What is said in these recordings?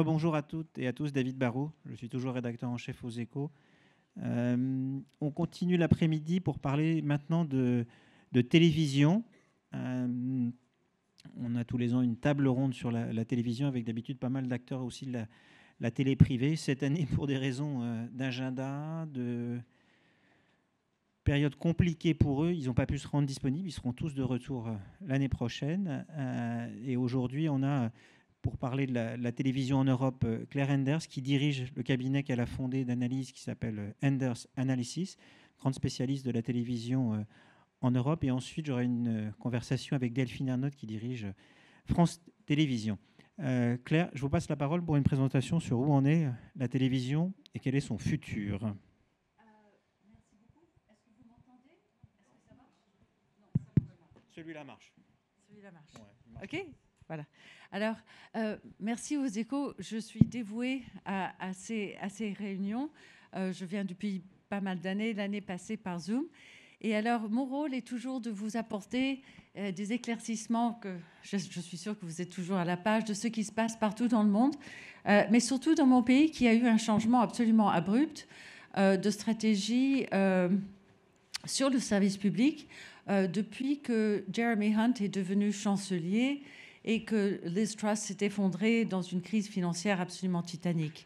rebonjour à toutes et à tous, David Barrault. Je suis toujours rédacteur en chef aux Échos. On continue l'après-midi pour parler maintenant de télévision. On a tous les ans une table ronde sur la télévision avec d'habitude pas mal d'acteurs aussi de la télé privée. Cette année, pour des raisons d'agenda, de période compliquée pour eux, ils n'ont pas pu se rendre disponibles. Ils seront tous de retour l'année prochaine. Et aujourd'hui, on a, pour parler de la télévision en Europe, Claire Enders, qui dirige le cabinet qu'elle a fondé d'analyse qui s'appelle Enders Analysis, grande spécialiste de la télévision en Europe. Et ensuite, j'aurai une conversation avec Delphine Ernotte, qui dirige France Télévisions. Claire, je vous passe la parole pour une présentation sur où en est la télévision et quel est son futur. Celui-là marche. Celui-là marche. Ouais, marche. OK, voilà. Alors, merci aux Échos. Je suis dévouée à ces réunions. Je viens depuis pas mal d'années, l'année passée par Zoom. Et alors, mon rôle est toujours de vous apporter des éclaircissements que je suis sûre que vous êtes toujours à la page de ce qui se passe partout dans le monde, mais surtout dans mon pays qui a eu un changement absolument abrupt de stratégie sur le service public. Depuis que Jeremy Hunt est devenu chancelier et que Liz Truss s'est effondrée dans une crise financière absolument titanique.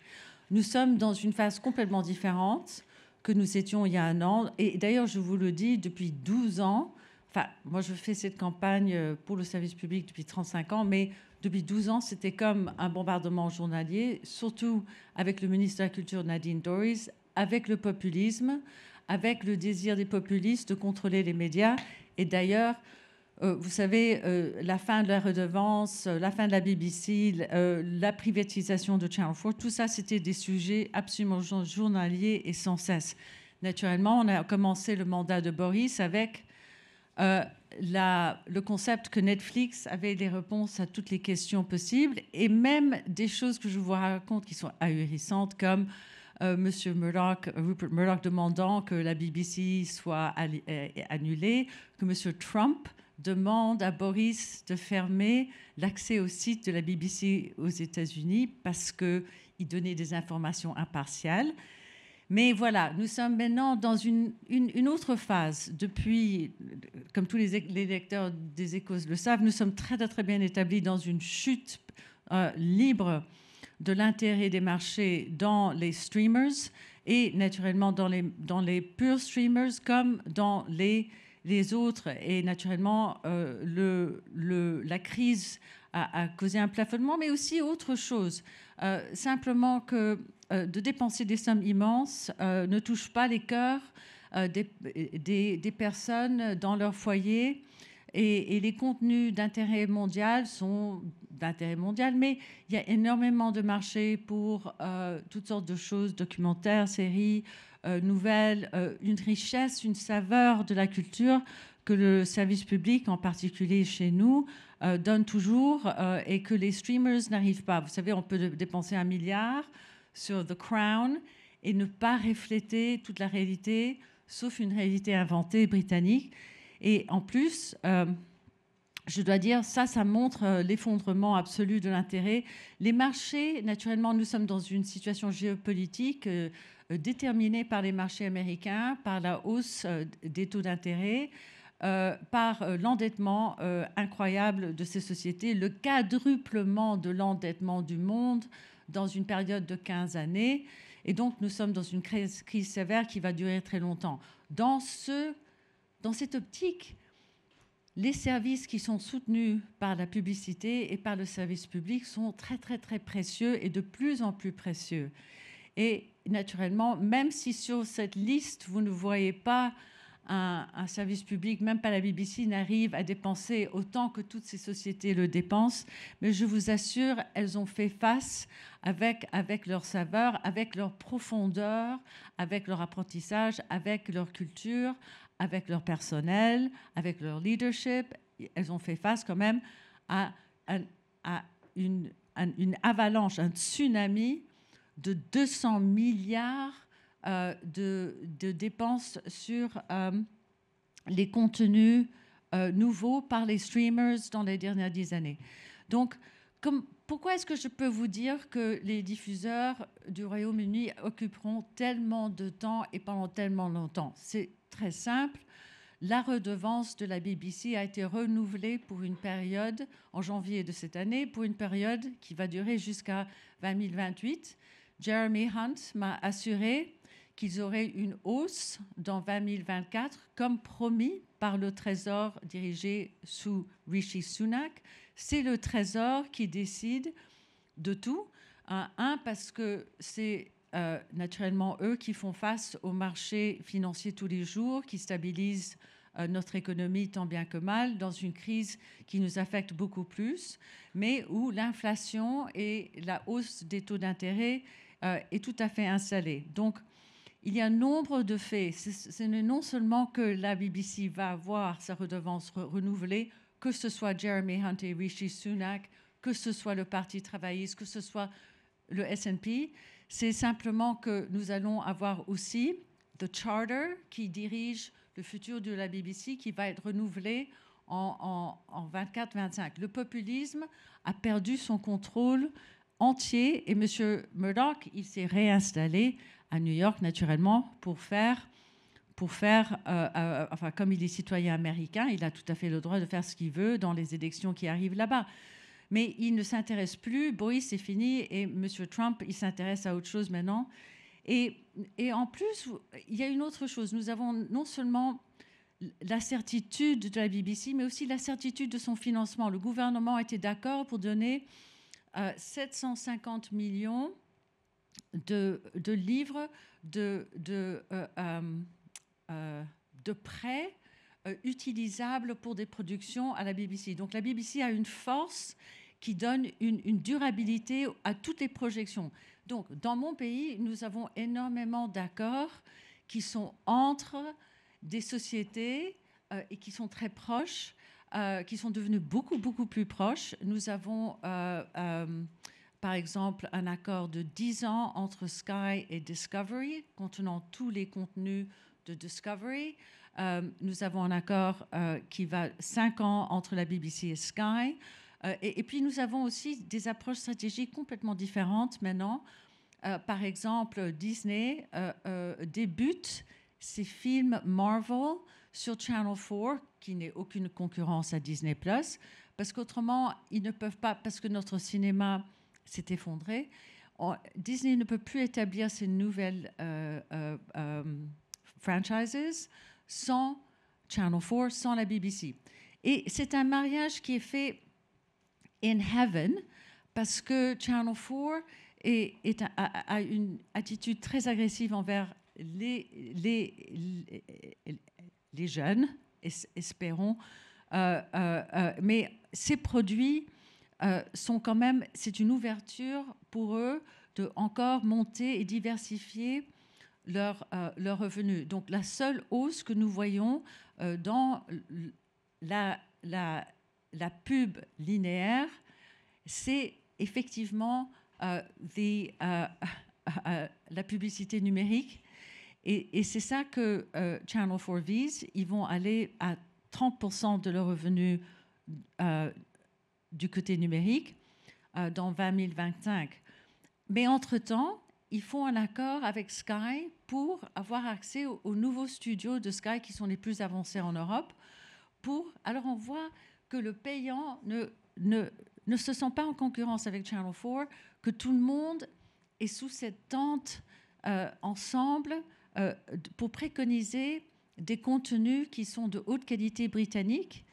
Nous sommes dans une phase complètement différente que nous étions il y a un an. Et d'ailleurs, je vous le dis, depuis 12 ans, enfin, moi je fais cette campagne pour le service public depuis 35 ans, mais depuis 12 ans, c'était comme un bombardement journalier, surtout avec le ministre de la Culture Nadine Dorries, avec le populisme, avec le désir des populistes de contrôler les médias. Et d'ailleurs, vous savez, la fin de la redevance, la fin de la BBC, la privatisation de Channel 4, tout ça, c'était des sujets absolument journaliers et sans cesse. Naturellement, on a commencé le mandat de Boris avec le concept que Netflix avait les réponses à toutes les questions possibles, et même des choses que je vous raconte qui sont ahurissantes, comme Monsieur Rupert Murdoch demandant que la BBC soit annulée, que Monsieur Trump demande à Boris de fermer l'accès au site de la BBC aux États-Unis parce qu'il donnait des informations impartiales. Mais voilà, nous sommes maintenant dans une autre phase. Depuis, comme tous les lecteurs des Échos le savent, nous sommes très, très bien établis dans une chute libre de l'intérêt des marchés dans les streamers et naturellement dans les pure streamers comme dans les autres. Et naturellement, la crise a causé un plafonnement, mais aussi autre chose. Simplement que de dépenser des sommes immenses ne touche pas les cœurs des personnes dans leur foyer. Et les contenus d'intérêt mondial sont d'intérêt mondial, mais il y a énormément de marchés pour toutes sortes de choses, documentaires, séries, nouvelles, une richesse, une saveur de la culture que le service public, en particulier chez nous, donne toujours et que les streamers n'arrivent pas. Vous savez, on peut dépenser 1 milliard sur The Crown et ne pas refléter toute la réalité, sauf une réalité inventée britannique. Et en plus, je dois dire, ça montre l'effondrement absolu de l'intérêt. Les marchés, naturellement, nous sommes dans une situation géopolitique déterminée par les marchés américains, par la hausse des taux d'intérêt, par l'endettement incroyable de ces sociétés, le quadruplement de l'endettement du monde dans une période de 15 années. Et donc, nous sommes dans une crise sévère qui va durer très longtemps. Dans cette optique, les services qui sont soutenus par la publicité et par le service public sont très, très, très précieux et de plus en plus précieux. Et naturellement, même si sur cette liste, vous ne voyez pas un service public, même pas la BBC, n'arrive à dépenser autant que toutes ces sociétés le dépensent, mais je vous assure, elles ont fait face avec leur saveur, avec leur profondeur, avec leur apprentissage, avec leur culture, avec leur personnel, avec leur leadership. Elles ont fait face quand même à une avalanche, un tsunami de 200 milliards de dépenses sur les contenus nouveaux par les streamers dans les dernières 10 années. Donc, pourquoi est-ce que je peux vous dire que les diffuseurs du Royaume-Uni occuperont tellement de temps et pendant tellement longtemps? C'est très simple. La redevance de la BBC a été renouvelée pour une période, en janvier de cette année, pour une période qui va durer jusqu'à 2028. Jeremy Hunt m'a assuré qu'ils auraient une hausse dans 2024, comme promis par le Trésor dirigé sous Rishi Sunak. C'est le Trésor qui décide de tout. Parce que c'est naturellement eux qui font face aux marchés financiers tous les jours, qui stabilisent notre économie tant bien que mal dans une crise qui nous affecte beaucoup plus, mais où l'inflation et la hausse des taux d'intérêt est tout à fait installée. Donc, il y a un nombre de faits. Ce n'est non seulement que la BBC va avoir sa redevance renouvelée, que ce soit Jeremy Hunt et Rishi Sunak, que ce soit le Parti travailliste, que ce soit le SNP, c'est simplement que nous allons avoir aussi The Charter qui dirige le futur de la BBC qui va être renouvelé en 24-25. Le populisme a perdu son contrôle entier et M. Murdoch, il s'est réinstallé à New York naturellement pour faire enfin, comme il est citoyen américain, il a tout à fait le droit de faire ce qu'il veut dans les élections qui arrivent là-bas. Mais il ne s'intéresse plus, Boris c'est fini, et M. Trump, il s'intéresse à autre chose maintenant. Et en plus, il y a une autre chose. Nous avons non seulement la certitude de la BBC, mais aussi la certitude de son financement. Le gouvernement était d'accord pour donner 750 millions de livres de prêts utilisables pour des productions à la BBC. Donc la BBC a une force qui donne une durabilité à toutes les projections. Donc dans mon pays, nous avons énormément d'accords qui sont entre des sociétés et qui sont très proches, qui sont devenus beaucoup, beaucoup plus proches. Nous avons par exemple un accord de 10 ans entre Sky et Discovery, contenant tous les contenus de Discovery. Nous avons un accord qui va 5 ans entre la BBC et Sky. Et puis nous avons aussi des approches stratégiques complètement différentes maintenant. Par exemple, Disney débute ses films Marvel sur Channel 4, qui n'est aucune concurrence à Disney+, parce qu'autrement, ils ne peuvent pas, parce que notre cinéma s'est effondré. Disney ne peut plus établir ces nouvelles franchises sans Channel 4, sans la BBC. Et c'est un mariage qui est fait in heaven, parce que Channel 4 a une attitude très agressive envers les jeunes, espérons, mais ces produits sont quand même, c'est une ouverture pour eux de encore monter et diversifier leurs revenus. Donc la seule hausse que nous voyons dans la pub linéaire, c'est effectivement la publicité numérique. Et c'est ça que Channel 4 vise. Ils vont aller à 30% de leurs revenus du côté numérique dans 2025. Mais entre-temps, ils font un accord avec Sky pour avoir accès aux nouveaux studios de Sky qui sont les plus avancés en Europe. Alors on voit que le payant ne se sent pas en concurrence avec Channel 4, que tout le monde est sous cette tente ensemble pour préconiser des contenus qui sont de haute qualité britannique.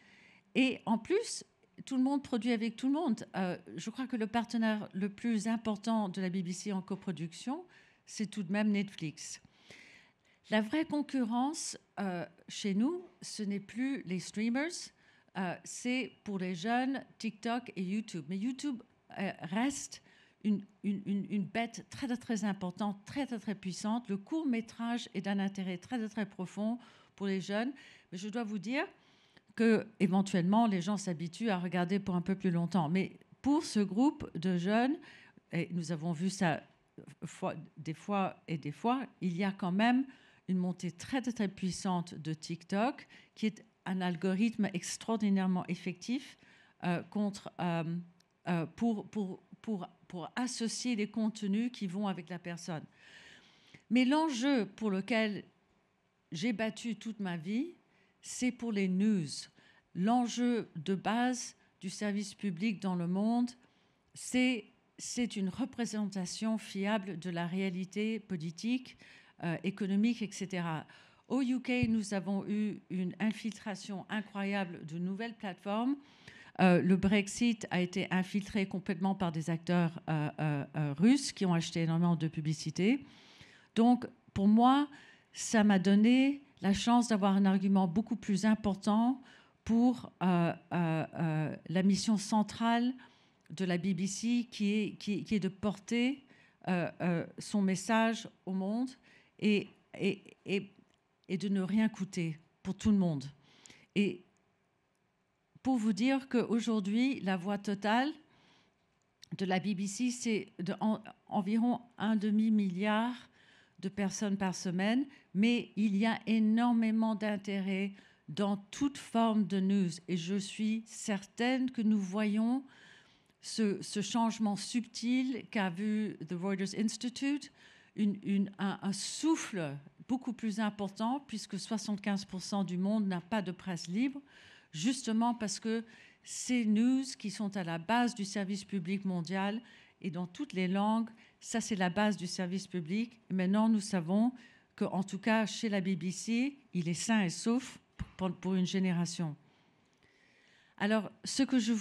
Et en plus, tout le monde produit avec tout le monde. Je crois que le partenaire le plus important de la BBC en coproduction, c'est tout de même Netflix. La vraie concurrence chez nous, ce n'est plus les streamers, c'est pour les jeunes TikTok et YouTube. Mais YouTube reste une bête très, très importante, très, très puissante. Le court-métrage est d'un intérêt très, très profond pour les jeunes. Mais je dois vous dire que éventuellement les gens s'habituent à regarder pour un peu plus longtemps. Mais pour ce groupe de jeunes, et nous avons vu ça des fois, il y a quand même une montée très, très puissante de TikTok, qui est un algorithme extraordinairement effectif contre pour associer les contenus qui vont avec la personne. Mais l'enjeu pour lequel j'ai battu toute ma vie, c'est pour les news. L'enjeu de base du service public dans le monde, c'est une représentation fiable de la réalité politique, économique, etc. Au UK, nous avons eu une infiltration incroyable de nouvelles plateformes. Le Brexit a été infiltré complètement par des acteurs russes qui ont acheté énormément de publicité. Donc, pour moi, ça m'a donné la chance d'avoir un argument beaucoup plus important pour la mission centrale de la BBC, qui est de porter son message au monde et de ne rien coûter pour tout le monde. Et pour vous dire qu'aujourd'hui, la voix totale de la BBC, c'est environ 1,5 milliard de personnes par semaine, mais il y a énormément d'intérêt dans toute forme de news. Et je suis certaine que nous voyons ce changement subtil qu'a vu The Reuters Institute, un souffle beaucoup plus important, puisque 75% du monde n'a pas de presse libre, justement parce que ces news qui sont à la base du service public mondial et dans toutes les langues, ça c'est la base du service public. Et maintenant, nous savons qu'en tout cas, chez la BBC, il est sain et sauf pour une génération. Alors, ce que je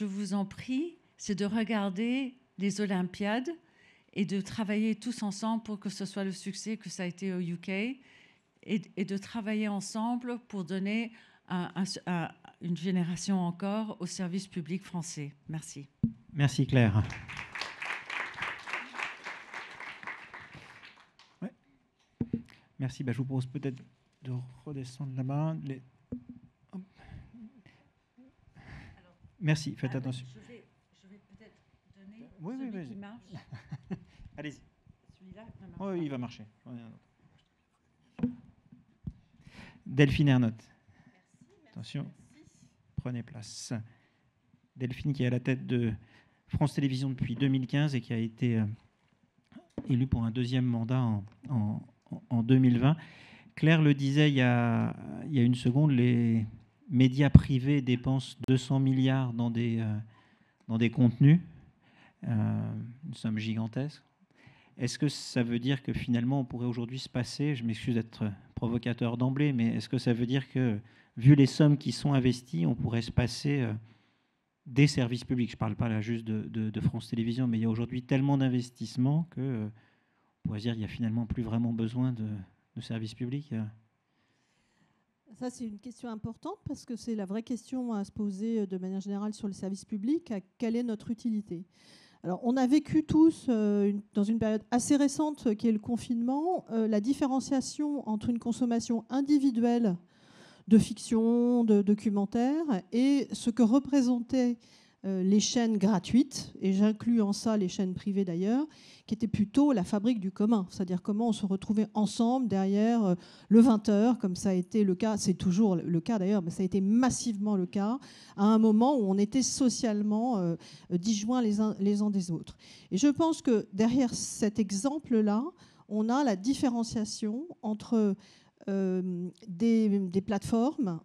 vous en prie, c'est de regarder les Olympiades et de travailler tous ensemble pour que ce soit le succès que ça a été au UK et de travailler ensemble pour donner une génération encore au service public français. Merci. Merci Claire. Ouais. Merci. Je vous propose peut-être de redescendre là-bas. Merci, faites attention. Je vais peut-être donner celui qui marche. Allez-y. Celui-là ne marche Oui, pas. il va marcher. Delphine Ernotte. Attention, prenez place. Delphine qui est à la tête de France Télévisions depuis 2015 et qui a été élue pour un deuxième mandat en 2020. Claire le disait il y a une seconde, les médias privés dépensent 200 milliards dans des contenus, une somme gigantesque. Est-ce que ça veut dire que finalement on pourrait aujourd'hui se passer, je m'excuse d'être provocateur d'emblée, mais est-ce que ça veut dire que, vu les sommes qui sont investies, on pourrait se passer des services publics? Je ne parle pas là juste de France Télévisions, mais il y a aujourd'hui tellement d'investissements qu'on pourrait dire qu'il n'y a finalement plus vraiment besoin de services publics. Ça, c'est une question importante parce que c'est la vraie question à se poser de manière générale sur le service public. Quelle est notre utilité ? Alors, on a vécu tous, dans une période assez récente qui est le confinement, la différenciation entre une consommation individuelle de fiction, de documentaires, et ce que représentaient les chaînes gratuites, et j'inclus en ça les chaînes privées d'ailleurs, qui étaient plutôt la fabrique du commun, c'est-à-dire comment on se retrouvait ensemble derrière le 20h, comme ça a été le cas, c'est toujours le cas d'ailleurs, mais ça a été massivement le cas, à un moment où on était socialement disjoints les uns des autres. Et je pense que derrière cet exemple-là, on a la différenciation entre des plateformes,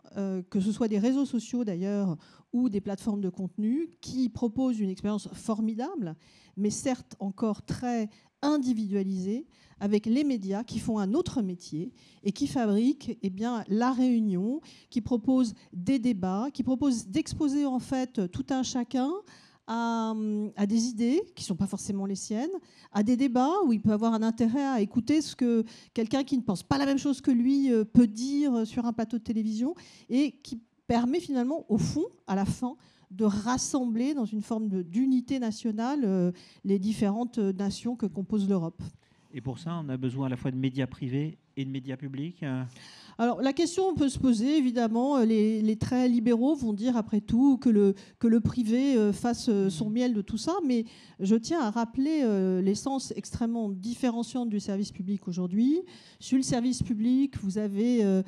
que ce soit des réseaux sociaux d'ailleurs, ou des plateformes de contenu, qui proposent une expérience formidable, mais certes encore très individualisée, avec les médias qui font un autre métier et qui fabriquent la réunion, qui proposent des débats, qui proposent d'exposer en fait tout un chacun à des idées qui ne sont pas forcément les siennes, à des débats où il peut avoir un intérêt à écouter ce que quelqu'un qui ne pense pas la même chose que lui peut dire sur un plateau de télévision, et qui permet finalement, au fond, à la fin, de rassembler dans une forme d'unité nationale les différentes nations que compose l'Europe. Et pour ça, on a besoin à la fois de médias privés et de médias publics. Alors la question peut se poser, évidemment, les très libéraux vont dire après tout que le privé fasse son miel de tout ça, mais je tiens à rappeler l'essence extrêmement différenciante du service public aujourd'hui. Sur le service public, vous avez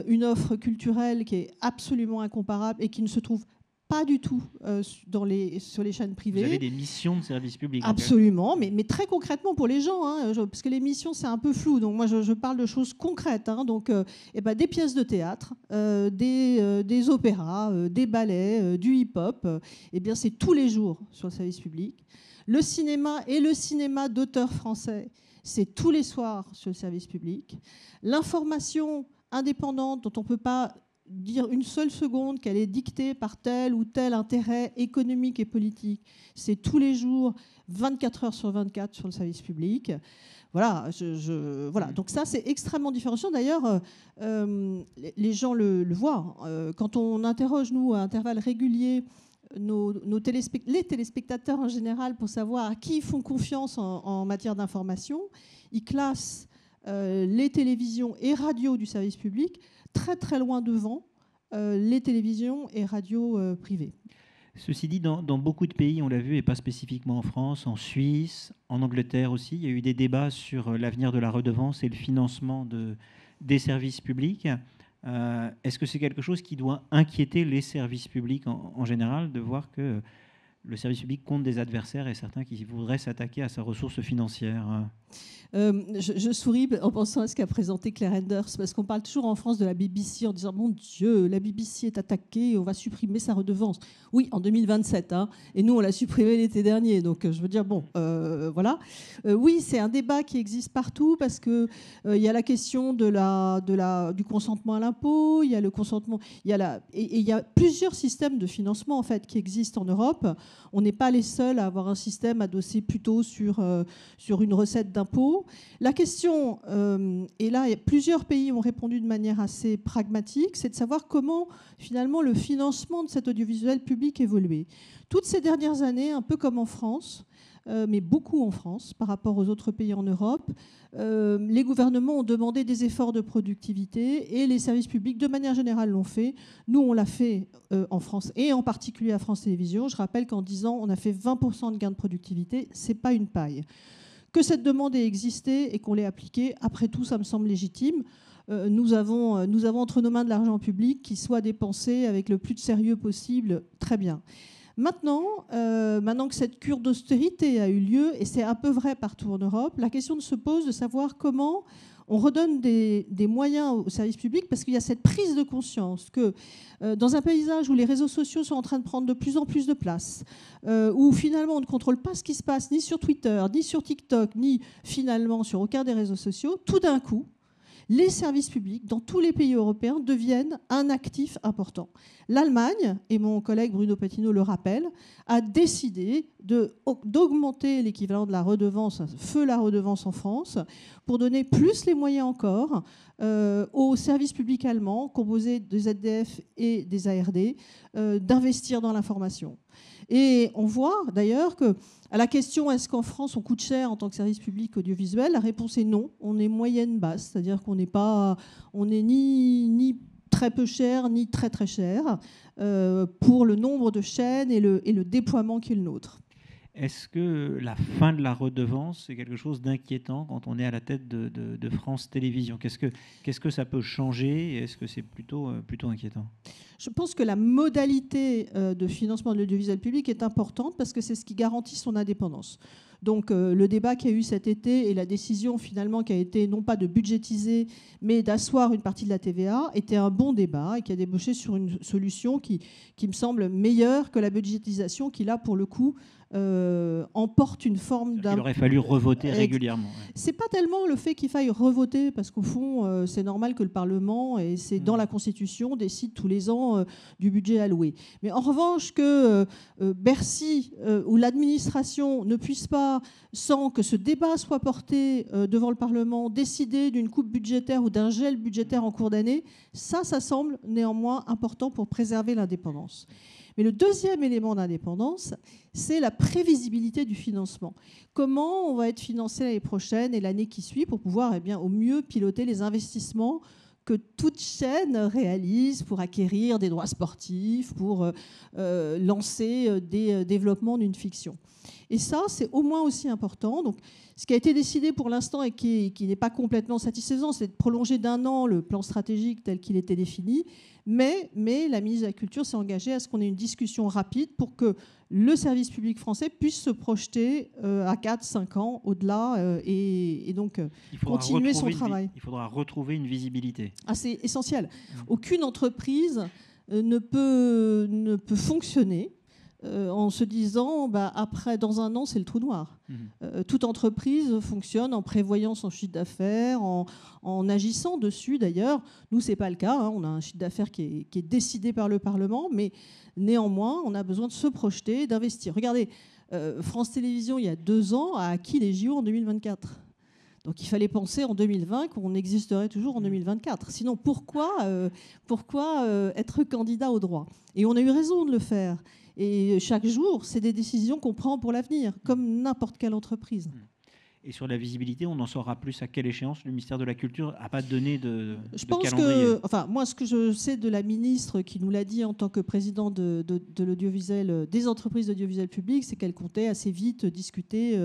une offre culturelle qui est absolument incomparable et qui ne se trouve pas du tout sur les chaînes privées. Vous avez des missions de service public. Absolument, mais très concrètement pour les gens, parce que les missions, c'est un peu flou. Donc moi, je parle de choses concrètes. Donc, des pièces de théâtre, des opéras, des ballets, du hip-hop. C'est tous les jours sur le service public. Le cinéma et le cinéma d'auteurs français, c'est tous les soirs sur le service public. L'information indépendante dont on ne peut pas dire une seule seconde qu'elle est dictée par tel ou tel intérêt économique et politique, c'est tous les jours, 24 heures sur 24 sur le service public. Voilà, donc ça, c'est extrêmement différenciant. D'ailleurs, les gens le voient. Quand on interroge, nous, à intervalles réguliers, les téléspectateurs en général, pour savoir à qui ils font confiance en matière d'information, ils classent les télévisions et radios du service public très très loin devant les télévisions et radios privées. Ceci dit, dans beaucoup de pays, on l'a vu, et pas spécifiquement en France, en Suisse, en Angleterre aussi, il y a eu des débats sur l'avenir de la redevance et le financement des services publics. Est-ce que c'est quelque chose qui doit inquiéter les services publics en général, de voir que le service public compte des adversaires et certains qui voudraient s'attaquer à sa ressource financière? Je souris en pensant à ce qu'a présenté Claire Enders, parce qu'on parle toujours en France de la BBC en disant « Mon Dieu, la BBC est attaquée, on va supprimer sa redevance ». Oui, en 2027, et nous, on l'a supprimée l'été dernier. Donc, je veux dire, voilà. Oui, c'est un débat qui existe partout, parce qu'il y a la question du consentement à l'impôt, il y a le consentement... il y a plusieurs systèmes de financement, en fait, qui existent en Europe. On n'est pas les seuls à avoir un système adossé plutôt sur une recette d'impôt. La question, et là plusieurs pays ont répondu de manière assez pragmatique, c'est de savoir comment finalement le financement de cet audiovisuel public évoluait. Toutes ces dernières années, un peu comme en France, mais beaucoup en France par rapport aux autres pays en Europe, les gouvernements ont demandé des efforts de productivité et les services publics, de manière générale, l'ont fait. Nous, on l'a fait en France et en particulier à France Télévisions. Je rappelle qu'en 10 ans, on a fait 20% de gains de productivité. Ce n'est pas une paille. Que cette demande ait existé et qu'on l'ait appliquée, après tout, ça me semble légitime. Nous avons entre nos mains de l'argent public qui soit dépensé avec le plus de sérieux possible, très bien. Maintenant que cette cure d'austérité a eu lieu, et c'est un peu vrai partout en Europe, la question se pose de savoir comment on redonne des moyens au service public, parce qu'il y a cette prise de conscience que dans un paysage où les réseaux sociaux sont en train de prendre de plus en plus de place, où finalement on ne contrôle pas ce qui se passe ni sur Twitter, ni sur TikTok, ni finalement sur aucun des réseaux sociaux, tout d'un coup, les services publics dans tous les pays européens deviennent un actif important. L'Allemagne, et mon collègue Bruno Patino le rappelle, a décidé d'augmenter l'équivalent de la redevance, feu la redevance en France, pour donner plus les moyens encore aux services publics allemands, composés des ZDF et des ARD, d'investir dans l'information. Et on voit d'ailleurs que à la question est-ce qu'en France on coûte cher en tant que service public audiovisuel, la réponse est non. On est moyenne basse, c'est-à-dire qu'on n'est ni très peu cher ni très très cher pour le nombre de chaînes et le déploiement qui est le nôtre. Est-ce que la fin de la redevance, c'est quelque chose d'inquiétant quand on est à la tête de France Télévisions? Qu'est-ce que ça peut changer? Est-ce que c'est plutôt inquiétant? Je pense que la modalité de financement de l'audiovisuel public est importante parce que c'est ce qui garantit son indépendance. Donc le débat qu'il y a eu cet été et la décision finalement qui a été non pas de budgétiser mais d'asseoir une partie de la TVA était un bon débat et qui a débouché sur une solution qui me semble meilleure que la budgétisation qui là pour le coup emporte une forme d'un... Il aurait fallu revoter régulièrement. Ouais. C'est pas tellement le fait qu'il faille revoter, parce qu'au fond, c'est normal que le Parlement, et c'est dans la Constitution, décide tous les ans du budget alloué. Mais en revanche, que Bercy ou l'administration ne puisse pas, sans que ce débat soit porté devant le Parlement, décider d'une coupe budgétaire ou d'un gel budgétaire en cours d'année, ça semble néanmoins important pour préserver l'indépendance. Mais le deuxième élément d'indépendance, c'est la prévisibilité du financement. Comment on va être financé l'année prochaine et l'année qui suit pour pouvoir au mieux piloter les investissements que toute chaîne réalise pour acquérir des droits sportifs, pour lancer des développements d'une fiction. Et ça, c'est au moins aussi important. Donc, ce qui a été décidé pour l'instant et qui n'est pas complètement satisfaisant, c'est de prolonger d'1 an le plan stratégique tel qu'il était défini. Mais la ministre de la Culture s'est engagée à ce qu'on ait une discussion rapide pour que le service public français puisse se projeter à 4-5 ans au-delà et donc continuer son travail. Il faudra retrouver une visibilité. Ah, c'est essentiel. Aucune entreprise ne peut fonctionner en se disant après, dans 1 an, c'est le trou noir. Toute entreprise fonctionne en prévoyant son chiffre d'affaires, en agissant dessus d'ailleurs. Nous, ce n'est pas le cas. On a un chiffre d'affaires qui est décidé par le Parlement, mais néanmoins, on a besoin de se projeter, d'investir. Regardez, France Télévisions, il y a 2 ans, a acquis les JO en 2024. Donc il fallait penser en 2020 qu'on existerait toujours en 2024. Sinon, pourquoi être candidat au droit ? Et on a eu raison de le faire. Et chaque jour, c'est des décisions qu'on prend pour l'avenir, comme n'importe quelle entreprise. Et sur la visibilité, on en saura plus à quelle échéance? Le ministère de la Culture n'a pas donné de calendrier. Moi, ce que je sais de la ministre qui nous l'a dit en tant que présidente de l'audiovisuel, des entreprises d'audiovisuel public, c'est qu'elle comptait assez vite discuter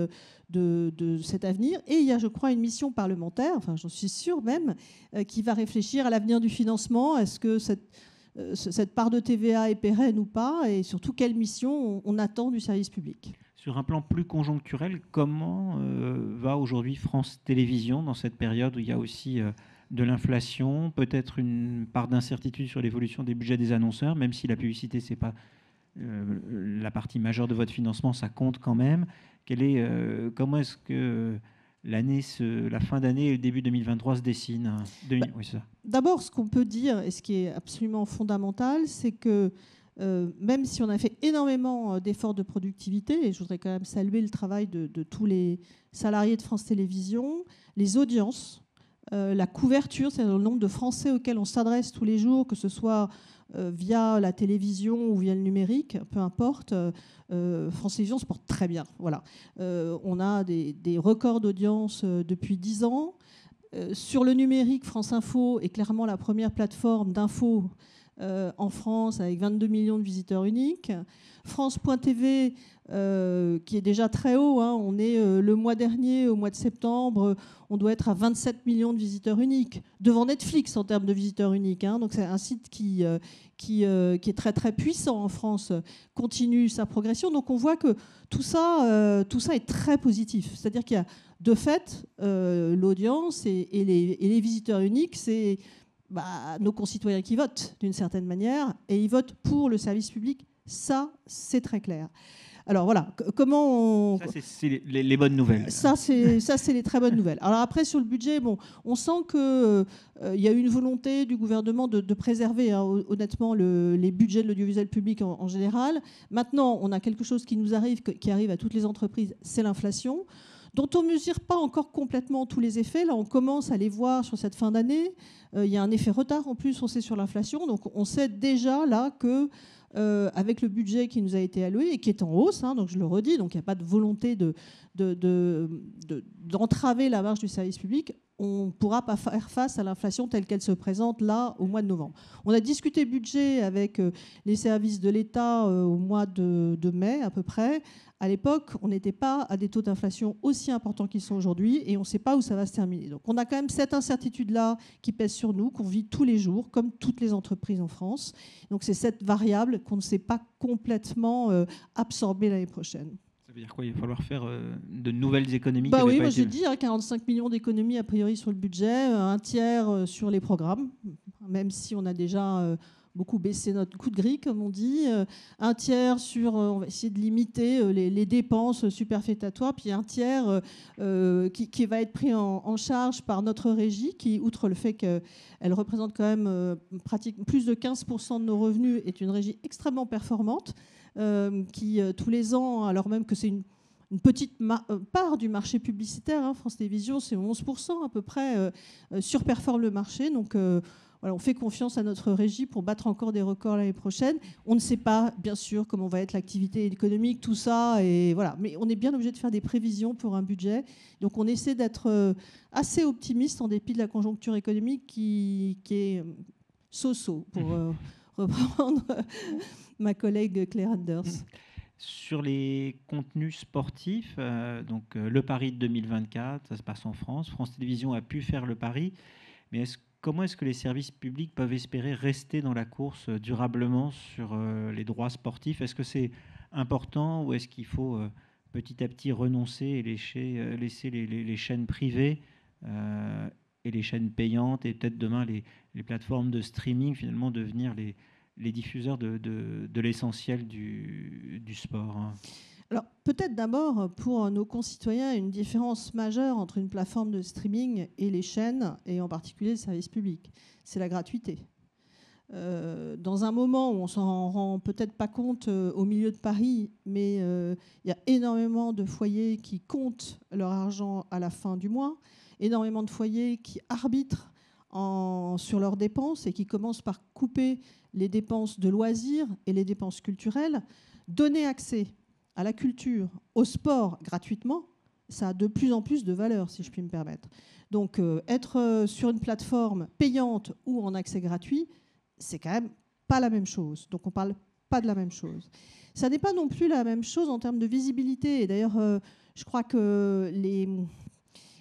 de cet avenir. Et il y a, je crois, une mission parlementaire, j'en suis sûre même, qui va réfléchir à l'avenir du financement. Est-ce que cette part de TVA est pérenne ou pas? Et surtout, quelle mission on attend du service public? Sur un plan plus conjoncturel, comment va aujourd'hui France Télévisions dans cette période où il y a aussi de l'inflation, peut-être une part d'incertitude sur l'évolution des budgets des annonceurs, même si la publicité, ce n'est pas la partie majeure de votre financement, ça compte quand même. Comment est-ce que la fin d'année et le début 2023 se dessinent? Oui, c'est ça. D'abord, ce qu'on peut dire, et ce qui est absolument fondamental, c'est que même si on a fait énormément d'efforts de productivité, et je voudrais quand même saluer le travail de tous les salariés de France Télévisions, les audiences, la couverture, c'est-à-dire le nombre de Français auxquels on s'adresse tous les jours, que ce soit via la télévision ou via le numérique, peu importe, France Télévisions se porte très bien. Voilà. On a des records d'audience depuis 10 ans. Sur le numérique, France Info est clairement la première plateforme d'info en France, avec 22 millions de visiteurs uniques. France.tv, qui est déjà très haut, on est le mois dernier, au mois de septembre, on doit être à 27 millions de visiteurs uniques, devant Netflix en termes de visiteurs uniques. Donc c'est un site qui est très très puissant en France, continue sa progression. Donc on voit que tout ça est très positif. C'est-à-dire qu'il y a de fait l'audience et les visiteurs uniques, c'est nos concitoyens qui votent d'une certaine manière, et ils votent pour le service public. Ça, c'est très clair. Alors voilà, comment Ça, c'est les bonnes nouvelles. Ça, c'est les très bonnes nouvelles. Alors après, sur le budget, on sent qu'il y a eu une volonté du gouvernement de préserver, honnêtement, les budgets de l'audiovisuel public en général. Maintenant, on a quelque chose qui arrive à toutes les entreprises, c'est l'inflation, dont on ne mesure pas encore complètement tous les effets. Là, on commence à les voir sur cette fin d'année. Il y a un effet retard en plus, on sait, sur l'inflation. Donc on sait déjà là que avec le budget qui nous a été alloué et qui est en hausse, donc je le redis, donc il n'y a pas de volonté d'entraver la marge du service public, on ne pourra pas faire face à l'inflation telle qu'elle se présente là au mois de novembre. On a discuté budget avec les services de l'État au mois de mai à peu près. À l'époque, on n'était pas à des taux d'inflation aussi importants qu'ils sont aujourd'hui et on ne sait pas où ça va se terminer. Donc on a quand même cette incertitude-là qui pèse sur nous, qu'on vit tous les jours, comme toutes les entreprises en France. Donc c'est cette variable qu'on ne sait pas complètement absorber l'année prochaine. Ça veut dire quoi? Il va falloir faire de nouvelles économies? Oui, moi j'ai dit 45 millions d'économies a priori sur le budget, un tiers sur les programmes, même si on a déjà beaucoup baissé notre coup de grille, comme on dit, un tiers sur, on va essayer de limiter les dépenses superfétatoires, puis un tiers qui va être pris en charge par notre régie, qui, outre le fait qu'elle représente quand même pratiquement plus de 15% de nos revenus, est une régie extrêmement performante, qui tous les ans, alors même que c'est une petite part du marché publicitaire, France Télévisions, c'est 11% à peu près, surperforme le marché. Donc voilà, on fait confiance à notre régie pour battre encore des records l'année prochaine. On ne sait pas, bien sûr, comment va être l'activité économique, tout ça, et voilà. Mais on est bien obligé de faire des prévisions pour un budget. Donc on essaie d'être assez optimiste en dépit de la conjoncture économique qui est so-so, pour reprendre ma collègue Claire Anders. Sur les contenus sportifs, le Paris de 2024, ça se passe en France. France Télévisions a pu faire le pari, mais comment est-ce que les services publics peuvent espérer rester dans la course durablement sur les droits sportifs? Est-ce que c'est important ou est-ce qu'il faut petit à petit renoncer et laisser les chaînes privées et les chaînes payantes et peut-être demain les plateformes de streaming finalement devenir les diffuseurs de l'essentiel du sport, hein? Alors, peut-être d'abord, pour nos concitoyens, une différence majeure entre une plateforme de streaming et les chaînes, et en particulier le service public, c'est la gratuité. Dans un moment où on s'en rend peut-être pas compte au milieu de Paris, mais il y a énormément de foyers qui comptent leur argent à la fin du mois, énormément de foyers qui arbitrent sur leurs dépenses et qui commencent par couper les dépenses de loisirs et les dépenses culturelles. Donner accès à la culture, au sport gratuitement, ça a de plus en plus de valeur, si je puis me permettre. Donc être sur une plateforme payante ou en accès gratuit, c'est quand même pas la même chose. Donc on ne parle pas de la même chose. Ça n'est pas non plus la même chose en termes de visibilité. Et d'ailleurs, je crois que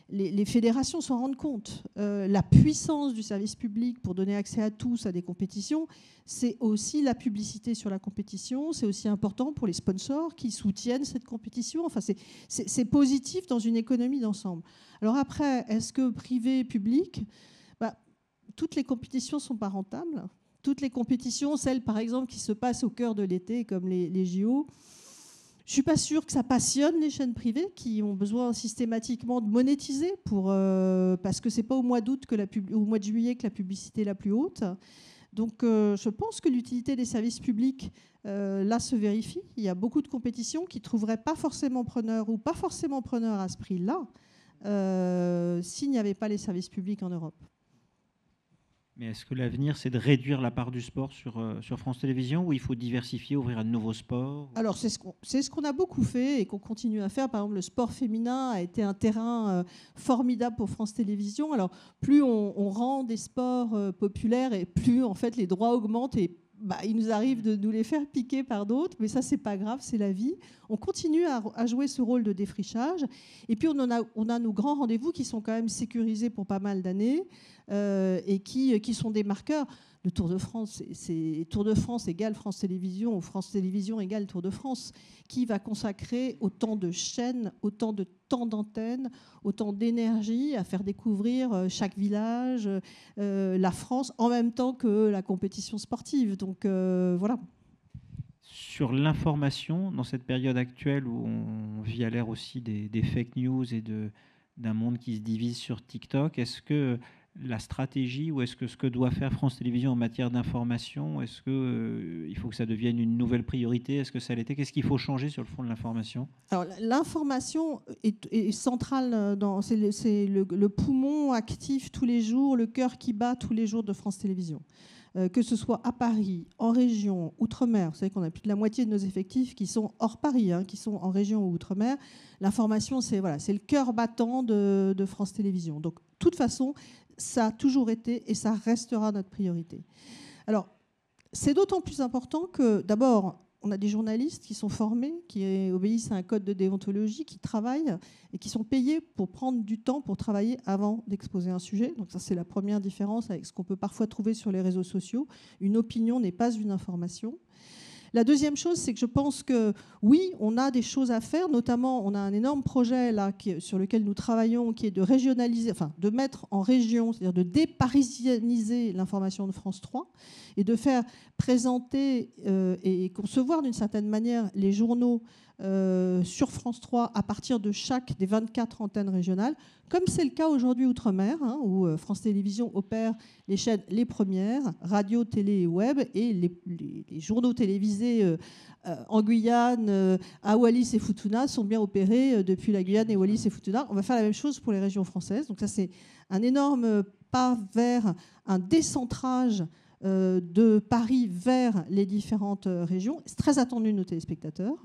les fédérations s'en rendent compte. La puissance du service public pour donner accès à tous à des compétitions, c'est aussi la publicité sur la compétition. C'est aussi important pour les sponsors qui soutiennent cette compétition. Enfin, c'est positif dans une économie d'ensemble. Alors après, est-ce que privé, public, toutes les compétitions ne sont pas rentables. Toutes les compétitions, celles par exemple qui se passent au cœur de l'été, comme les JO, je ne suis pas sûre que ça passionne les chaînes privées qui ont besoin systématiquement de monétiser parce que ce n'est pas au mois d'août au mois de juillet que la publicité est la plus haute. Donc je pense que l'utilité des services publics, là, se vérifie. Il y a beaucoup de compétitions qui ne trouveraient pas forcément preneurs ou pas forcément preneurs à ce prix-là s'il n'y avait pas les services publics en Europe. Mais est-ce que l'avenir, c'est de réduire la part du sport sur France Télévisions ou il faut diversifier, ouvrir à de nouveaux sports? Alors, c'est ce qu'on a beaucoup fait et qu'on continue à faire. Par exemple, le sport féminin a été un terrain formidable pour France Télévisions. Alors, plus on rend des sports populaires et plus, en fait, les droits augmentent et il nous arrive de nous les faire piquer par d'autres, mais ça, c'est pas grave, c'est la vie. On continue à jouer ce rôle de défrichage. Et puis, on a nos grands rendez-vous qui sont quand même sécurisés pour pas mal d'années et qui sont des marqueurs. Le Tour de France, c'est Tour de France égale France Télévisions ou France Télévisions égale Tour de France. Qui va consacrer autant de chaînes, autant de temps d'antenne, autant d'énergie à faire découvrir chaque village, la France, en même temps que la compétition sportive. Donc voilà. Sur l'information, dans cette période actuelle où on vit à l'ère aussi des fake news et d'un monde qui se divise sur TikTok, est-ce que la stratégie ou est-ce que ce que doit faire France Télévisions en matière d'information, est-ce qu'il faut que ça devienne une nouvelle priorité? Est-ce que ça l'était? Qu'est-ce qu'il faut changer sur le front de l'information? Alors, l'information est centrale, c'est le poumon actif tous les jours, le cœur qui bat tous les jours de France Télévisions. Que ce soit à Paris, en région, outre-mer. Vous savez qu'on a plus de la moitié de nos effectifs qui sont hors Paris, qui sont en région ou outre-mer. L'information, c'est le cœur battant de France Télévisions. Donc, de toute façon, ça a toujours été et ça restera notre priorité. Alors, c'est d'autant plus important que, d'abord, on a des journalistes qui sont formés, qui obéissent à un code de déontologie, qui travaillent et qui sont payés pour prendre du temps pour travailler avant d'exposer un sujet. Donc ça, c'est la première différence avec ce qu'on peut parfois trouver sur les réseaux sociaux. Une opinion n'est pas une information. La deuxième chose, c'est que je pense que oui, on a des choses à faire. Notamment, on a un énorme projet là sur lequel nous travaillons, qui est de régionaliser, de mettre en région, c'est-à-dire de déparisianiser l'information de France 3 et de faire présenter et concevoir d'une certaine manière les journaux sur France 3 à partir de chaque des 24 antennes régionales, comme c'est le cas aujourd'hui outre-mer, où France Télévisions opère les chaînes les premières, radio, télé et web, et les journaux télévisés en Guyane, à Wallis et Futuna sont bien opérés depuis la Guyane et Wallis et Futuna. On va faire la même chose pour les régions françaises. Donc ça, c'est un énorme pas vers un décentrage de Paris vers les différentes régions. C'est très attendu de nos téléspectateurs.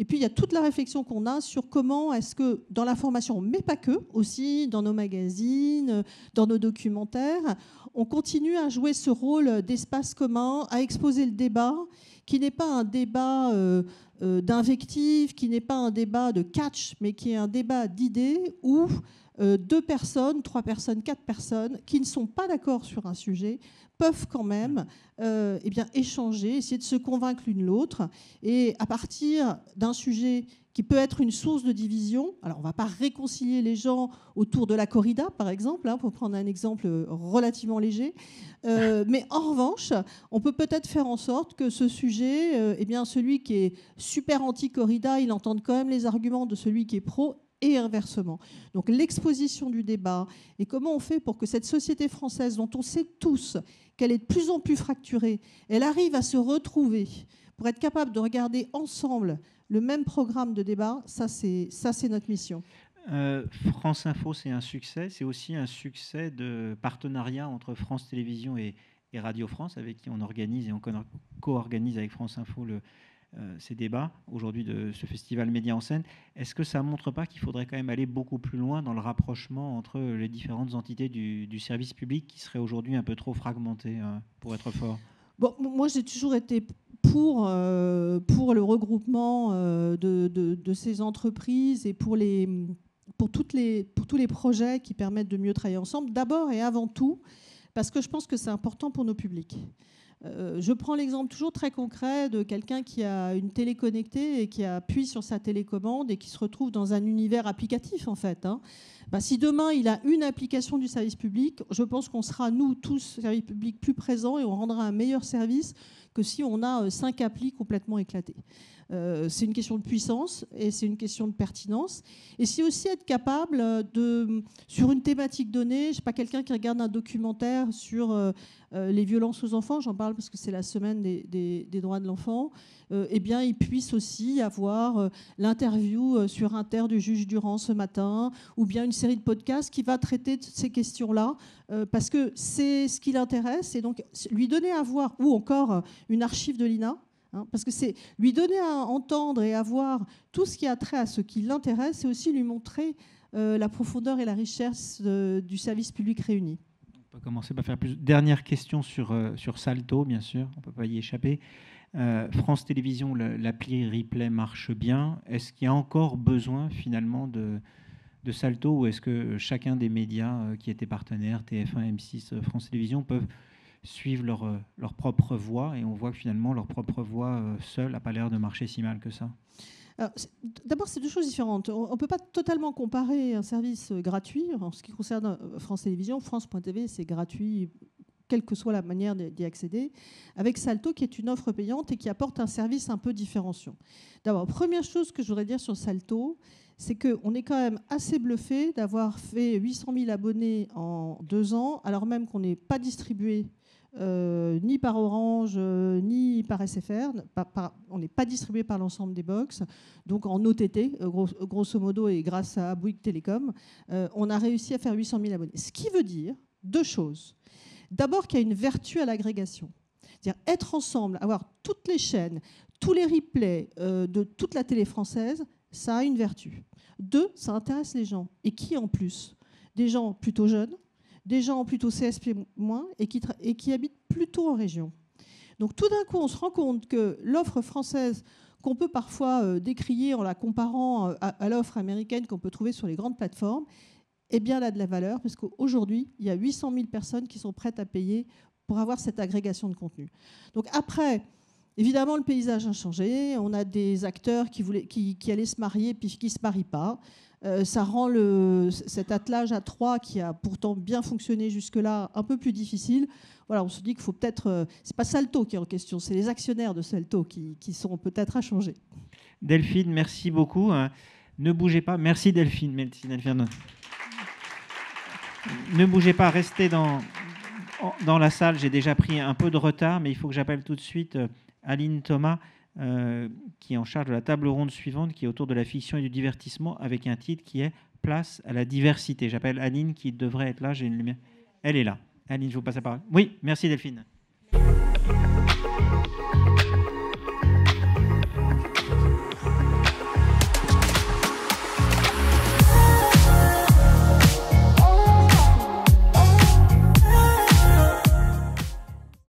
Et puis, il y a toute la réflexion qu'on a sur comment est-ce que, dans l'information, mais pas que, aussi dans nos magazines, dans nos documentaires, on continue à jouer ce rôle d'espace commun, à exposer le débat, qui n'est pas un débat d'invective, qui n'est pas un débat de catch, mais qui est un débat d'idées où 2 personnes, 3 personnes, 4 personnes qui ne sont pas d'accord sur un sujet peuvent quand même échanger, essayer de se convaincre l'une l'autre. Et à partir d'un sujet qui peut être une source de division, alors on ne va pas réconcilier les gens autour de la corrida, par exemple, pour prendre un exemple relativement léger, mais en revanche, on peut peut-être faire en sorte que ce sujet, celui qui est super anti-corrida, il entende quand même les arguments de celui qui est pro, et inversement. Donc l'exposition du débat et comment on fait pour que cette société française, dont on sait tous qu'elle est de plus en plus fracturée, elle arrive à se retrouver pour être capable de regarder ensemble le même programme de débat, ça c'est notre mission. France Info, c'est un succès. C'est aussi un succès de partenariat entre France Télévisions et Radio France, avec qui on organise et on co-organise avec France Info ces débats aujourd'hui de ce festival Média en scène. Est-ce que ça ne montre pas qu'il faudrait quand même aller beaucoup plus loin dans le rapprochement entre les différentes entités du service public qui seraient aujourd'hui un peu trop fragmentées pour être fort? Bon, moi, j'ai toujours été pour le regroupement de ces entreprises et pour tous les projets qui permettent de mieux travailler ensemble, d'abord et avant tout, parce que je pense que c'est important pour nos publics. Je prends l'exemple toujours très concret de quelqu'un qui a une télé connectée et qui appuie sur sa télécommande et qui se retrouve dans un univers applicatif, en fait. Si demain, il a une application du service public, je pense qu'on sera, nous, tous, service public, plus présents et on rendra un meilleur service que si on a 5 applis complètement éclatées. C'est une question de puissance et c'est une question de pertinence. Et c'est aussi être capable sur une thématique donnée, je ne sais pas, quelqu'un qui regarde un documentaire sur les violences aux enfants, j'en parle parce que c'est la semaine des droits de l'enfant, il puisse aussi avoir l'interview sur Inter du juge Durand ce matin, ou bien une série de podcasts qui va traiter de ces questions-là, parce que c'est ce qui l'intéresse, et donc lui donner à voir, ou encore une archive de l'INA, parce que c'est lui donner à entendre et à voir tout ce qui a trait à ce qui l'intéresse, et aussi lui montrer la profondeur et la richesse du service public réuni. On peut commencer par faire plus. Dernière question sur Salto, bien sûr, on ne peut pas y échapper. France Télévisions, l'appli Replay marche bien. Est-ce qu'il y a encore besoin finalement de Salto, ou est-ce que chacun des médias qui étaient partenaires, TF1, M6, France Télévisions, peuvent suivent leur propre voie, et on voit que finalement leur propre voie seule n'a pas l'air de marcher si mal que ça? D'abord, c'est 2 choses différentes. On ne peut pas totalement comparer un service gratuit. En ce qui concerne France Télévisions, France.tv, c'est gratuit, quelle que soit la manière d'y accéder, avec Salto, qui est une offre payante et qui apporte un service un peu différenciant. D'abord, première chose que je voudrais dire sur Salto, c'est qu'on est quand même assez bluffé d'avoir fait 800 000 abonnés en 2 ans, alors même qu'on n'est pas distribué ni par Orange, ni par SFR. On n'est pas distribué par l'ensemble des box. Donc en OTT, grosso modo, et grâce à Bouygues Télécom, on a réussi à faire 800 000 abonnés. Ce qui veut dire 2 choses. D'abord qu'il y a une vertu à l'agrégation. C'est-à-dire être ensemble, avoir toutes les chaînes, tous les replays de toute la télé française, ça a une vertu. 2, ça intéresse les gens. Et qui en plus? Des gens plutôt jeunes, des gens plutôt CSP-, et qui habitent plutôt en région. Donc tout d'un coup, on se rend compte que l'offre française, qu'on peut parfois décrier en la comparant à l'offre américaine qu'on peut trouver sur les grandes plateformes, eh bien, elle a de la valeur, parce qu'aujourd'hui, il y a 800 000 personnes qui sont prêtes à payer pour avoir cette agrégation de contenu. Donc après, évidemment, le paysage a changé. On a des acteurs qui allaient se marier puis qui ne se marient pas. Ça rend cet attelage à 3 qui a pourtant bien fonctionné jusque-là un peu plus difficile. Voilà, on se dit qu'il faut peut-être... c'est pas Salto qui est en question, c'est les actionnaires de Salto qui sont peut-être à changer. Delphine, merci beaucoup. Ne bougez pas. Merci Delphine. Merci Delphine. Ne bougez pas, restez dans la salle. J'ai déjà pris un peu de retard, mais il faut que j'appelle tout de suite Aline Thomas, qui est en charge de la table ronde suivante, qui est autour de la fiction et du divertissement, avec un titre qui est « Place à la diversité ». J'appelle Aline, qui devrait être là. J'ai une lumière. Elle est là. Aline, je vous passe la parole. Oui, merci Delphine.